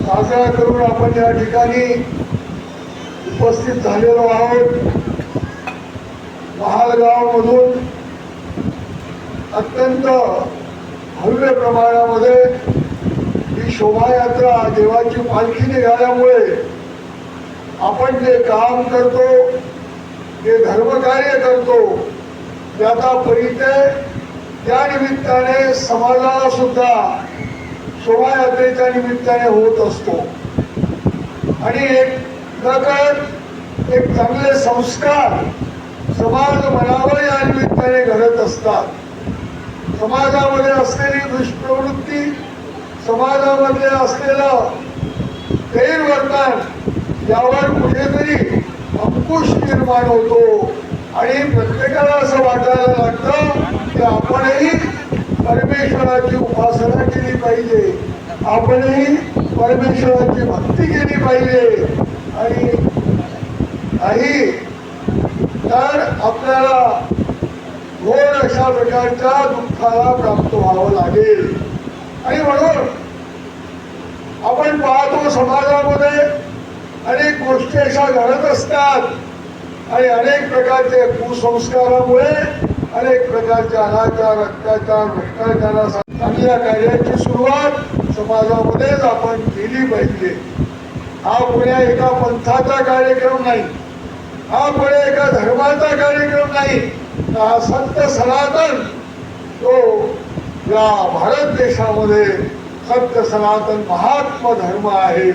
साजरा करून आपण या ठिकाणी उपस्थित झालेलो आहोत. महालगाव मधून अत्यंत भव्य प्रमाणामध्ये ही शोभायात्रा देवाची पालखी निघाल्यामुळे आपण जे काम करतो, जे धर्मकार्य करतो, त्याचा परिचय त्या निमित्ताने समाजाला सुद्धा शोभायात्रेच्या निमित्ताने होत असतो. आणि एक प्रकार एक चांगले संस्कार समाज मनावर या निमित्ताने घडत असतात. समाजामध्ये असलेली दुष्प्रवृत्ती, समाजामध्ये असलेलं गैरवर्तन यावर कुठेतरी अंकुश निर्माण होतो आणि प्रत्येकाला असं वाटायला लागतं की आपणही परमेश्वराची उपासना केली पाहिजे, आपणही परमेश्वराची भक्ती केली पाहिजे. आणि काही तर आपल्याला घोर अशा प्रकारच्या दुःखाला प्राप्त व्हावं लागेल. आणि म्हणून आपण पाहतो समाजामध्ये अनेक गोष्टी अशा घडत असतात आणि अनेक प्रकारचे कुसंस्कारामुळे अनेक प्रकारचे अनाचार, अत्याचार, भ्रष्टाचारासाठी चांगल्या कार्याची सुरुवात समाजामध्येच आपण केली पाहिजे. हा पुण्या एका पंथाचा कार्यक्रम नाही, हा पुणे एका धर्माचा कार्यक्रम नाही. हा सत्य सनातन तो या भारत देशामध्ये सत्य सनातन महात्मा धर्म आहे.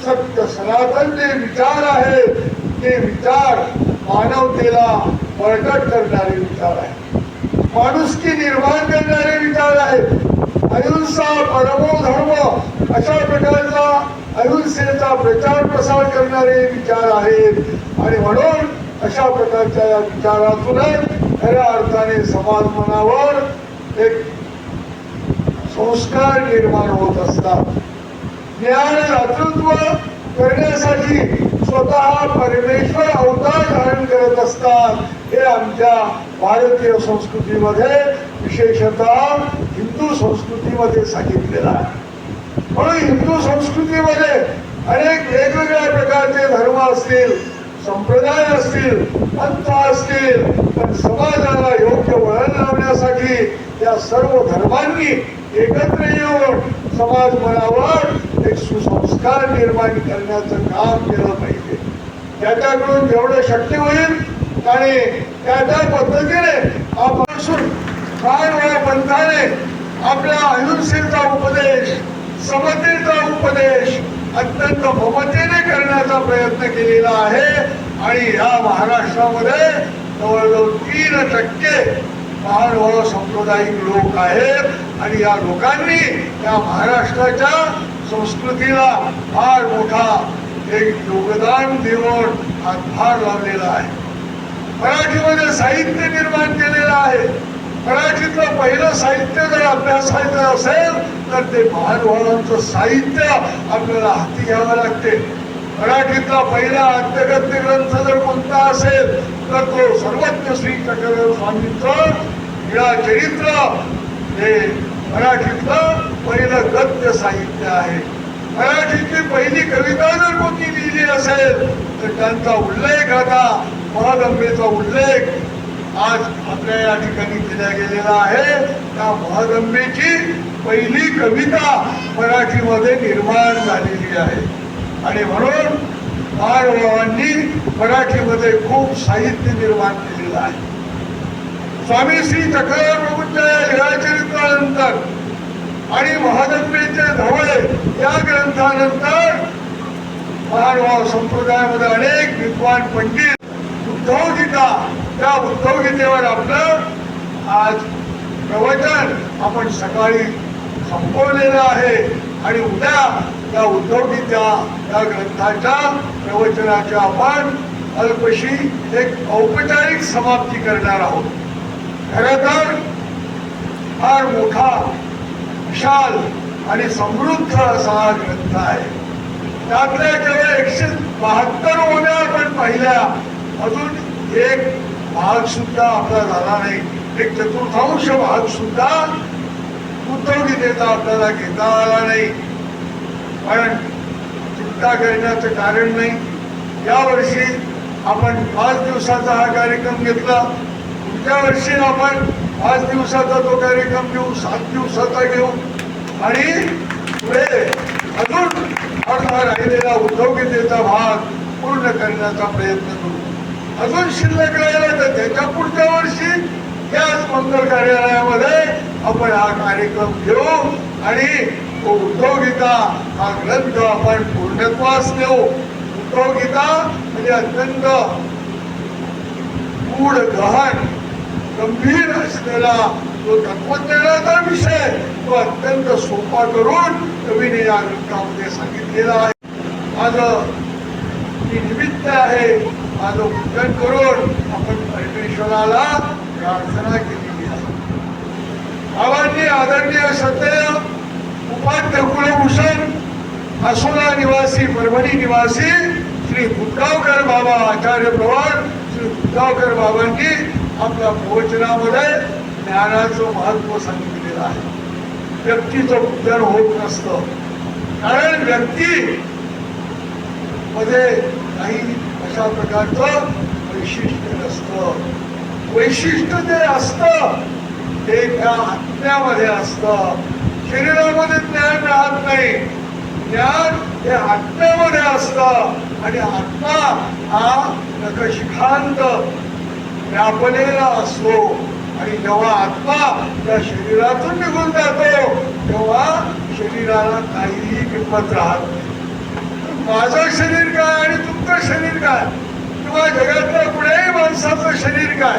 सत्य सनातन जे विचार आहे ते विचार मानवतेला बळकट करणारे विचार आहे, माणुसकी निर्माण करणारे विचार आहेत. अहिंसा परमो धर्म अशा प्रकारचा अहिंसेचा प्रचार प्रसार करणारे विचार आहेत. आणि म्हणून अशा प्रकारच्या या विचारातूनच खऱ्या अर्थाने समाज मनावर एक संस्कार निर्माण होत असतात. ज्ञान दातृत्व करण्यासाठी स्वतः परमेश्वर अवतार धारण करत असतात. हे आमच्या भारतीय संस्कृतीमध्ये, विशेषतः हिंदू संस्कृतीमध्ये सांगितलेलं आहे. म्हणून हिंदू संस्कृतीमध्ये अनेक वेगवेगळ्या प्रकारचे धर्म असतील, संप्रदाय असतील, पंथ असतील, पण समाजाला योग्य वळण लावण्यासाठी या सर्व धर्मांनी एकत्र येऊन समाज मनावर एक सुसंस्कार निर्माण करण्याचं काम केलं पाहिजे. त्याच्याकडून जेवढं शक्य होईल आणि त्या पद्धतीने आपण मानव पंथाने आपल्या अहिंसेचा उपदेश, समतेचा उपदेश अत्यंत ममतेने करण्याचा प्रयत्न केलेला आहे. आणि या महाराष्ट्रामध्ये जवळजवळ 3% महानुभाव सांप्रदायिक लोक आहेत आणि या लोकांनी या महाराष्ट्राच्या संस्कृतीला फार मोठा एक योगदान देऊन हातभार लावलेला आहे. मराठीमध्ये साहित्य निर्माण केलेलं आहे. मराठीतलं पहिलं साहित्य जर अभ्यासायचं असेल तर ते महानुभावांचं साहित्य आपल्याला हाती घ्यावं लागते. मराठीतला पहिला आद्यगद्य ग्रंथ जर कोणता असेल तर तो सर्वज्ञ श्री चक्रधर स्वामींचं लीळा चरित्र हे मराठीतलं पहिलं गद्य साहित्य आहे. मराठीची पहिली कविता जर कोणी लिहिली असेल तर त्यांचा उल्लेख, आता महदंबेचा उल्लेख आज आपल्या या ठिकाणी केला गेलेला आहे. त्या महदंबेची पहिली कविता मराठीमध्ये निर्माण झालेली आहे. आणि म्हणून महानुभावांनी मराठीमध्ये खूप साहित्य निर्माण केलेलं आहे. स्वामी श्री चक्रधर प्रभूंच्या लीळा चरित्रानंतर आणि महदंबेचे धवळे या ग्रंथानंतर महानुभाव संप्रदायामध्ये अनेक विद्वान पंडित उद्धव गीता, त्या उद्धव गीतेवर आपलं आज प्रवचन आपण सकाळी संपवलेलं आहे. आणि उद्या या उद्धव गीता या ग्रंथाच्या प्रवचनाची आपण अल्पशी एक औपचारिक समाप्ती करणार आहोत. खरं तर फार मोठा, विशाल आणि समृद्ध असा हा ग्रंथ आहे. त्यातल्या केवळ 172 ओव्या आपण पाहिल्या, अजून एक भाग सुद्धा आपला झाला नाही. एक चतुर्थांश भाग सुद्धा उद्धव गीतेचा आपल्याला घेता आला नाही. कारण चिंता करण्याचं कारण नाही. यावर्षी आपण 5 दिवसाचा हा कार्यक्रम घेतला. पुढच्या वर्षी आपण 5 दिवसाचा तो कार्यक्रम घेऊ, 7 दिवसाचा घेऊ आणि पुढे अजून अर्धा राहिलेला उद्योगितेचा भाग पूर्ण करण्याचा प्रयत्न करू. अजून शिल्लक राहिला तर त्याच्या पुढच्या वर्षी याच मंगल कार्यालयामध्ये आपण हा कार्यक्रम घेऊ आणि तो उद्योगिता हा ग्रंथ आपण पूर्णत्वास नेऊ. उद्योगिता म्हणजे अत्यंत गूढ गहन गंभीर असलेला तो तत्वज्ञानाचा विषय तो अत्यंत सोपा करून कवीने या ग्रंथामध्ये सांगितलेला आहे. माझं निमित्त आहे, माझं पूजन करून आपण परमेश्वराला प्रार्थना केलेली आहे. बाबांनी आदरणीय श्रद्धेय उपाध्य कुलभूषण आसोला निवासी परभणी निवासी श्री बुद्धगावकर बाबा आचार्य प्रवर श्री बुद्धगावकर बाबांनी आपल्या प्रवचनामध्ये ज्ञानाचं महत्व सांगितलेलं आहे. व्यक्तीचं पूजन होत नसतं, कारण व्यक्ती मध्ये काही अशा प्रकारचं वैशिष्ट्य नसतं. वैशिष्ट्य जे असतं ते त्या आत्म्यामध्ये असतं. शरीरामध्ये ज्ञान राहत नाही. ज्ञान हे आत्म्यामध्ये असतं आणि आत्मा हा नखशिखांत व्यापलेला असतो. आणि जेव्हा आत्मा त्या शरीरातून निघून जातो तेव्हा शरीराला काहीही किंमत राहत नाही. माझं शरीर काय आणि तुमचं शरीर काय किंवा जगातल्या कुठल्याही माणसाचं शरीर काय,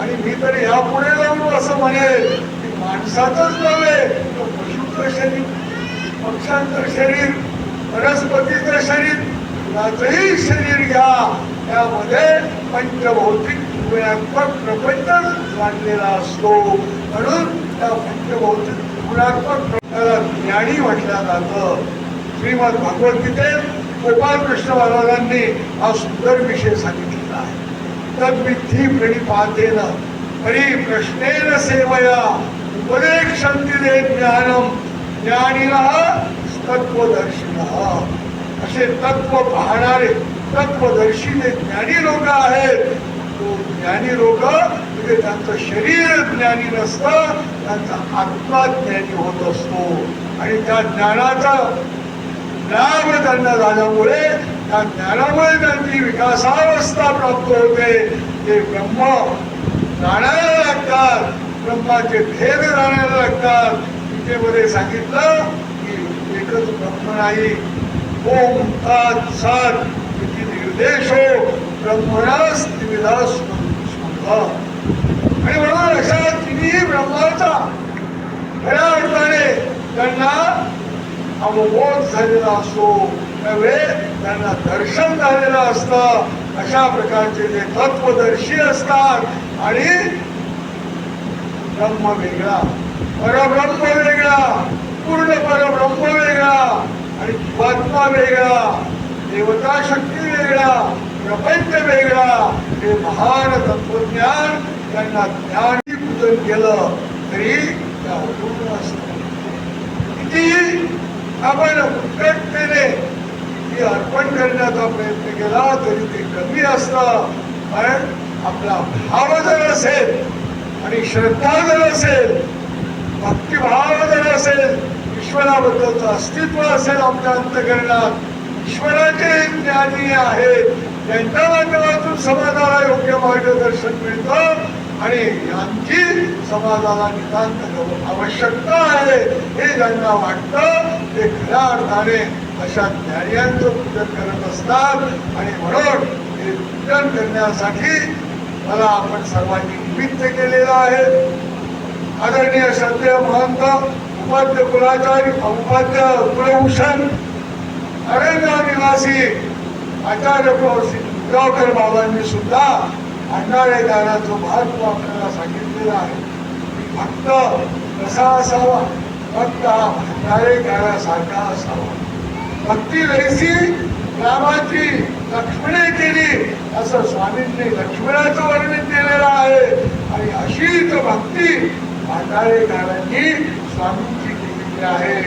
आणि मी तर यापुढे जाऊन असं म्हणेल की माणसाचंच नव्हे तर पशुचं शरीर, पक्ष्यांचं शरीर, वनस्पतीचं शरीर, याचंही शरीर घ्या. त्यामध्ये पंचभौतिक गुणात्मक प्रपंचच मांडलेला असतो. म्हणून त्या पंचभौतिक गुणात्मक ज्ञानी म्हटलं जातं. श्रीमद भगवद्गीतेत गोपालकृष्ण महाराजांनी हा सुंदर विषय सांगितलेला आहे. तद्विधी प्रणिपातेन परिप्रश्नेन सेवया उपदेक्षन्ति ते ज्ञानम ज्ञानिनः तत्वदर्शिनः. असे तत्व पाहणारे तत्वदर्शी जे ज्ञानी लोक आहेत, तो ज्ञानी लोक म्हणजे त्यांचं शरीर ज्ञानी नसतं, त्यांचा आत्मा ज्ञानी होत असतो. आणि त्या ज्ञानाचा लाभ त्यांना झाल्यामुळे त्या ज्ञानामुळे त्यांची विकासावस्था प्राप्त होते. ते ब्रह्म जाणायला लागतात, ब्रह्माचे भेद जाणायला लागतात. गीतेमध्ये सांगितलं की एकच ब्रह्म नाही, ओम तात सत इति निर्देशो ब्रह्मणास त्रिविधा स्मृतः. आणि म्हणून अशा तिन्ही ब्रह्माचा खऱ्या अर्थाने त्यांना अवबोध झालेला असतो, त्यामुळे त्यांना दर्शन झालेलं असतं. अशा प्रकारचे जे तत्वदर्शी असतात आणि ब्रह्म वेगळा, परब्रह्म वेगळा, पूर्ण परब्रह्म वेगळा आणि जीवात्मा वेगळा, देवता शक्ती वेगळा, प्रपंच वेगळा, हे महान तत्वज्ञान त्यांना ज्ञानी पूजन केलं तरी त्या पूर्ण असतं. किती आपण उत्कटतेने ती अर्पण करण्याचा प्रयत्न केला तरी ते कमी असतं. कारण आपला भाव जर असेल आणि श्रद्धा जर असेल, भक्तिभाव जर असेल, ईश्वराबद्दलचं अस्तित्व असेल आपल्या अंतःकरणात, ईश्वराचे ज्ञानी आहेत, त्यांच्या माध्यमातून समाजाला योग्य मार्गदर्शन मिळतं आणि यांची समाजाला नितांत आवश्यकता आहे हे ज्यांना वाटतं ते खऱ्या अर्थाने अशा ज्ञानियांचं पूजन करत असतात. आणि म्हणून हे पूजन करण्यासाठी मला आपण सर्वांनी निमित्त केलेलं आहे. आदरणीय श्रद्धेय महंत उपाध्य कुलाचार्य उपाध्य कुलभूषण अरण्य निवासी आचार्य श्री बुद्धगावकर बाबांनी सुद्धा भंडारे गाण्याचं महत्व आपल्याला सांगितलेलं आहे. भक्त कसा असावा, भक्त हा भंडारे गाण्यासारखा असावा. भक्ती वैसी रामाची लक्ष्मणे केली असं स्वामींनी लक्ष्मणाचं वर्णन केलेलं आहे. आणि अशीच भक्ती भंडारे गाण्यांनी स्वामींची केलेली आहे.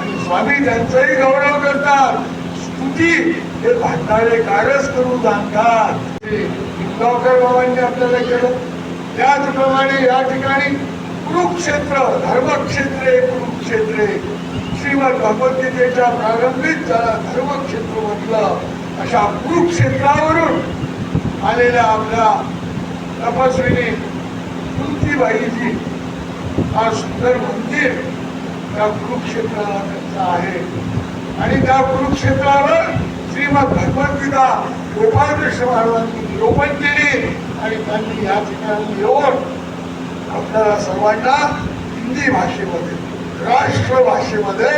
आणि स्वामी त्यांचाही गौरव करतात, स्तुती हे भांडारे कारच करू जाणतात. निमगावकर बाबांनी आपल्याला केलं. त्याचप्रमाणे या ठिकाणी कुरुक्षेत्र धर्मक्षेत्रे कुरुक्षेत्रे श्रीमद भगवद्गीतेच्या प्रारंभीच ज्याला धर्मक्षेत्र म्हटलं अशा कुरुक्षेत्रावरून आलेल्या आपल्या तपस्विनी कुंतीबाईजी हा सुंदर मंदिर त्या कुरुक्षेत्राला त्यांचं आहे. आणि त्या कुरुक्षेत्रावर श्रीमद भगवद्गीता गोपाळकृष्ण महाराजांनी निरूपण केली आणि त्यांनी या ठिकाणी येऊन आपल्याला सर्वांना हिंदी भाषेमध्ये राष्ट्र भाषेमध्ये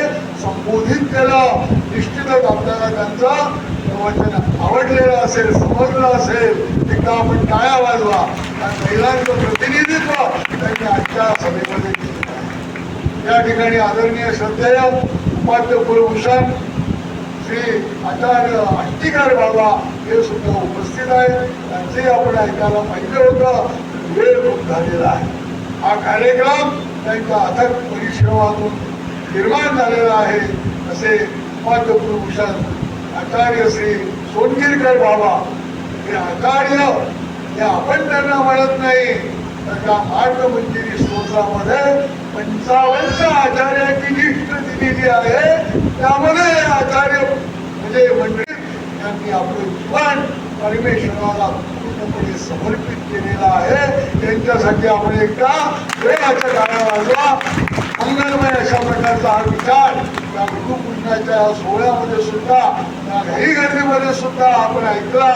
संबोधित केलं. निश्चितच आपल्याला त्यांचं प्रवचन आवडलेलं असेल, समजलं असेल. एकदा आपण टाळ्या वाजवा. त्या महिलांचं प्रतिनिधित्व त्यांनी आजच्या सभेमध्ये केलेलं आहे. या ठिकाणी आदरणीय श्रद्धेय उपाध्य कुलभूषण श्री आचार्य आष्टीकर बाबा हे सुद्धा उपस्थित आहेत. त्यांचेही आपण ऐकायला पाहिजे होतं. वेळ खूप झालेला आहे. हा कार्यक्रम त्यांच्या अथक परिश्रमातून निर्माण झालेला आहे असे उपाध्य कुलभूषण आचार्य श्री सोनगिरकर बाबा हे आचार्य हे आपण त्यांना म्हणत नाही, तर त्या मार्गमंजिरी स्तोत्रामध्ये 55 आचार्याची लिस्ट दिलेली आहे. त्यामध्ये आचार्य म्हणजे मंडळी यांनी आपलं जीवन परमेश्वराला पूर्णपणे समर्पित केलेलं आहे. त्यांच्यासाठी आपण एकदा वेळाच्या काळा वाजवा. मंगलमय अशा प्रकारचा हा विचार त्या गुरुपूजनाच्या सोहळ्यामध्ये सुद्धा त्या घरी गर्दीमध्ये सुद्धा आपण ऐकला.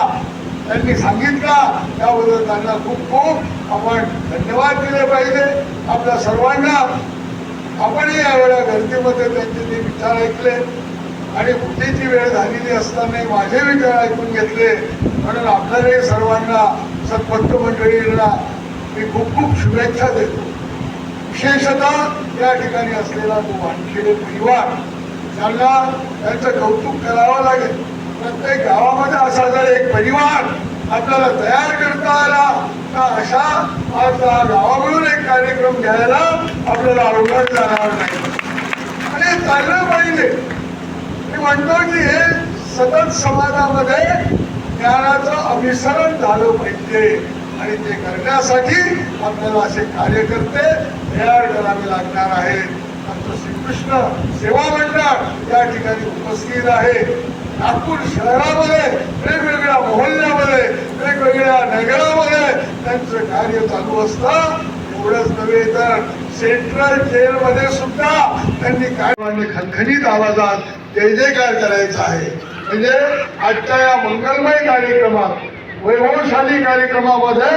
त्यांनी सांगितला. त्याबद्दल त्यांना खूप खूप आपण धन्यवाद दिले पाहिजे. आपल्या सर्वांना आपणही यावेळेला गर्दीमध्ये त्यांचे ते विचार ऐकले आणि बुद्धीची वेळ झालेली असताना माझे विचार ऐकून घेतले. म्हणून आपल्यालाही सर्वांना सद्भक्त मंडळींना मी खूप खूप शुभेच्छा देतो. विशेषतः या ठिकाणी असलेला तो वानखेडे परिवार त्यांना त्यांचं कौतुक करावं लागेल. प्रत्येक गावामध्ये असा जर एक परिवार आपल्याला तयार करता आला तर अशा आज गावाकडून एक कार्यक्रम घ्यायला आपल्याला अवघड जाणार नाही. आणि चाललं पाहिजे. मी म्हणतो की हे सतत समाजामध्ये ज्ञानाचं अभिसरण झालं पाहिजे आणि ते करण्यासाठी आपल्याला असे कार्यकर्ते तयार करावे लागणार आहेत. आमचं श्रीकृष्ण सेवा मंडळ या ठिकाणी उपस्थित आहे. नागपूर शहरामध्ये वेगवेगळ्या मोहल्ल्यामध्ये वेगवेगळ्या नगरामध्ये त्यांचं कार्य चालू असतं. एवढंच नव्हे तर सेंट्रल जेलमध्ये सुद्धा त्यांनी काय खणखणीत आवाजात जय जयकार करायचा आहे. म्हणजे आजच्या या मंगलमय कार्यक्रमात वैभवशाली कार्यक्रमामध्ये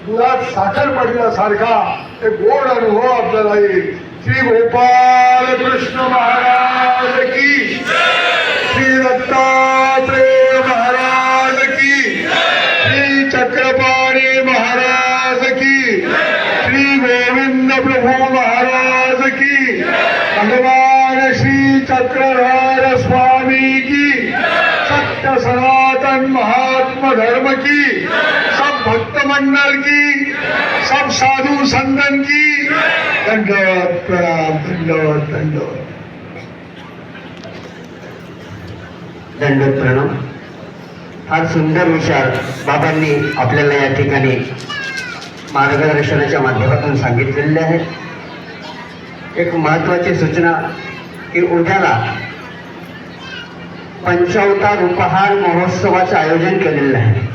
दुधात साखर पडल्यासारखा एक गोड अनुभव आपल्याला येईल. श्री गोपाल कृष्ण महाराज की, श्री दत्तात्रेय महाराज की, श्री चक्रपाणी महाराज की, श्री गोविंद प्रभु महाराज की, भगवान श्री चक्रधर स्वामी की, सत्य सनातन महात्मा धर्म की, सब भक्त मंडल की, सब साधु संतन की दंडवत प्रणाम. दंडवत दंडवत दंडवत प्रणाम. फार सुंदर विचार बाबांनी आपल्याला या ठिकाणी मार्गदर्शनाच्या माध्यमातून सांगितलेले आहे. एक महत्वाची सूचना की उद्याला पंचावतार उपहार महोत्सवाचे आयोजन केलेले आहे.